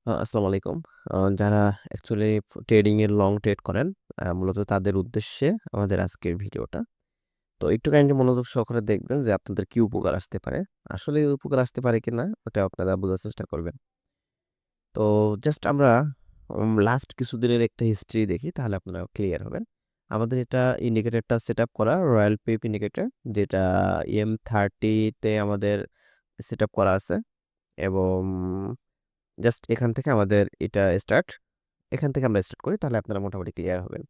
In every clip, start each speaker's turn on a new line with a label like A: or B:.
A: আসসালামু আলাইকুম। যারা অ্যাকচুয়ালি ট্রেডিং এর লং ট্রেড করেন, মূলত তাদের উদ্দেশ্যে আমাদের আজকের ভিডিওটা। তো একটু কাইন্ডলি মনোযোগ সহকারে দেখবেন যে আপনাদের কি উপকার আসতে পারে। আসলে উপকার আসতে পারে কিনা ওটা আপনারা বোঝার চেষ্টা করবেন। তো জাস্ট আমরা লাস্ট কিছুদিনের একটা হিস্ট্রি দেখি তাহলে আপনারা ক্লিয়ার হবেন। আমাদের এটা ইন্ডিকেটরটা সেটআপ করা রয়্যাল পিপ ইন্ডিকেটর, যেটা M30 তে আমাদের সেটআপ করা আছে এবং জাস্ট এখান থেকে আমাদের এটা স্টার্ট। এখান থেকে আমরা স্টার্ট করি তাহলে আপনারা মোটামুটি ক্লিয়ার হবেন।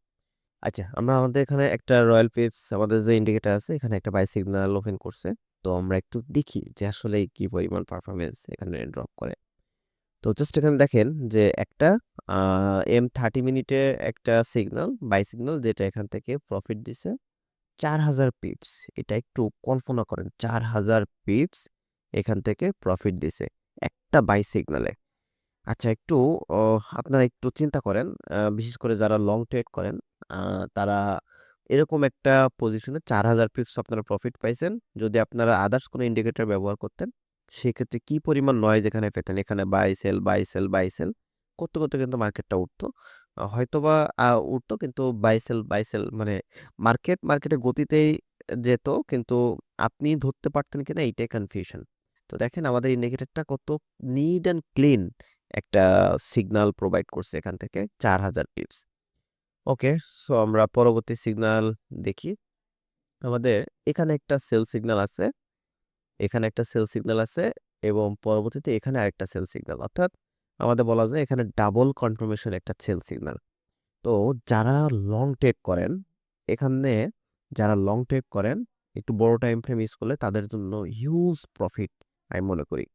A: আচ্ছা, আমরা আমাদের এখানে একটা রয়্যাল পিপস আমাদের যে ইন্ডিকেটর আছে এখানে একটা বাই সিগন্যাল ওপেন করছে। তো আমরা একটু দেখি যে আসলে কি পরিমাণ পারফরমেন্স এখানে ড্রপ করে। তো জাস্ট এখানে দেখেন যে একটা M30 মিনিটে একটা সিগন্যাল বাই সিগন্যাল, যেটা এখান থেকে প্রফিট দিছে 4000 পিপস। এটা একটু কল্পনা করেন, 4000 পিপস এখান থেকে প্রফিট দিছে একটা বাই সিগন্যালে। আচ্ছা, একটু আপনারা একটু চিন্তা করেন, বিশেষ করে যারা লং ট্রেড করেন, তারা এরকম একটা পজিশনে 4000 পিপস আপনারা প্রফিট পাইছেন। যদি আপনারা আদার্স কোনো ইন্ডিকেটর ব্যবহার করতেন, সেক্ষেত্রে কি পরিমাণ নয়েজ এখানে পেতেন। এখানে buy sell buy sell buy sell করতে করতে কিন্তু মার্কেটটা উঠতো। হয়তোবা উঠতো, কিন্তু বাই সেল মানে মার্কেটের গতিতেই যেত, কিন্তু আপনি ধরতে পারতেন কিনা এইটাই কনফিউশন। তো দেখেন আমাদের ইন্ডিকেটরটা কত নিট অ্যান্ড ক্লিন একটা সিগন্যাল প্রোভাইড করছে এখান থেকে 4000 পিপস। ওকে, সো আমরা পরবর্তী সিগন্যাল দেখি। আমাদের এখানে একটা সেল সিগন্যাল আছে, এখানে একটা সেল সিগন্যাল আছে এবং পরবর্তীতে এখানে আরেকটা সেল সিগন্যাল, অর্থাৎ আমাদের বলা যায় এখানে ডাবল কনফার্মেশন একটা সেল সিগন্যাল। তো যারা লং ট্রেড করেন, এখানে যারা লং ট্রেড করেন একটু বড় টাইম ফ্রেম ইউজ করলে তাদের জন্য হিউজ প্রফিট আমি মনে করি।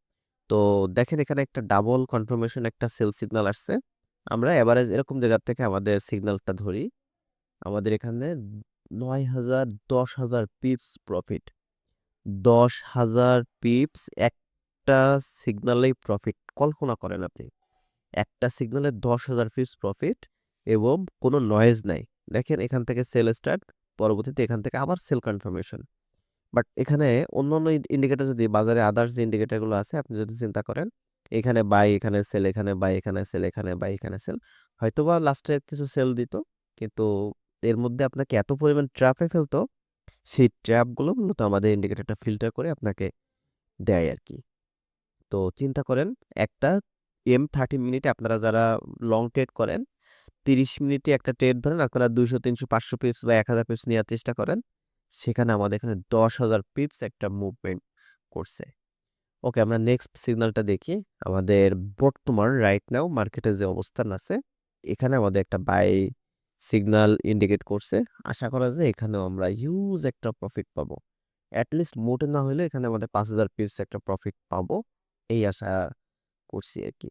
A: তো দেখেন এখানে একটা ডাবল কনফার্মেশন একটা সেল সিগন্যাল আসছে। আমরা এভারেজ এরকম জায়গা থেকে আমাদের সিগন্যালটা ধরি। আমাদের এখানে 9000 10,000 পিপস প্রফিট। 10,000 পিপস একটা সিগন্যালেই প্রফিট, কল্পনা করেন আপনি একটা সিগন্যালে 10,000 পিপস প্রফিট এবং কোনো নয়েজ নাই। দেখেন এখান থেকে সেল স্টার্ট, পরবর্তীতে এখান থেকে আবার সেল কনফার্মেশন। বাট এখানে অন্যান্য ইন্ডিকেটর, যদি বাজারে আদার্স যে ইন্ডিকেটর গুলো আছে আপনি যদি চিন্তা করেন, এখানে বাই এখানে সেল, এখানে বাই এখানে সেল, এখানে বাই এখানে সেল, হয়তোবা লাস্টে কিছু সেল দিত, কিন্তু এর মধ্যে আপনাকে এত পরিমাণ ট্র্যাপে ফেলতো, সেই ট্র্যাপগুলো মূলত আমাদের ইন্ডিকেটরটা ফিল্টার করে আপনাকে দেয় আর কি। তো চিন্তা করেন একটা M30 মিনিটে আপনারা যারা লং ট্রেড করেন, 30 মিনিটে একটা ট্রেড ধরেন আপনারা 200 300 500 পিপস বা 1000 পিপস নেওয়ার চেষ্টা করেন, সেখানে আমাদের এখানে 10,000 পিপস একটা মুভমেন্ট করছে। ওকে, আমরা নেক্সট সিগন্যালটা দেখি। আমাদের বর্তমান রাইট নাও মার্কেটে যে অবস্থান আছে, এখানে আমাদের একটা বাই সিগন্যাল ইন্ডিকেট করছে। আশা করা যায় এখানেও আমরা হিউজ একটা প্রফিট পাবো। অ্যাটলিস্ট মোটে না হলে এখানে আমাদের 5000 পিপস একটা প্রফিট পাবো, এই আশা করছি আর কি।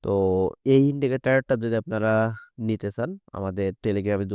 A: তো এই ইন্ডিকেটরটা যদি আপনারা নিতে চান, আমাদের টেলিগ্রামে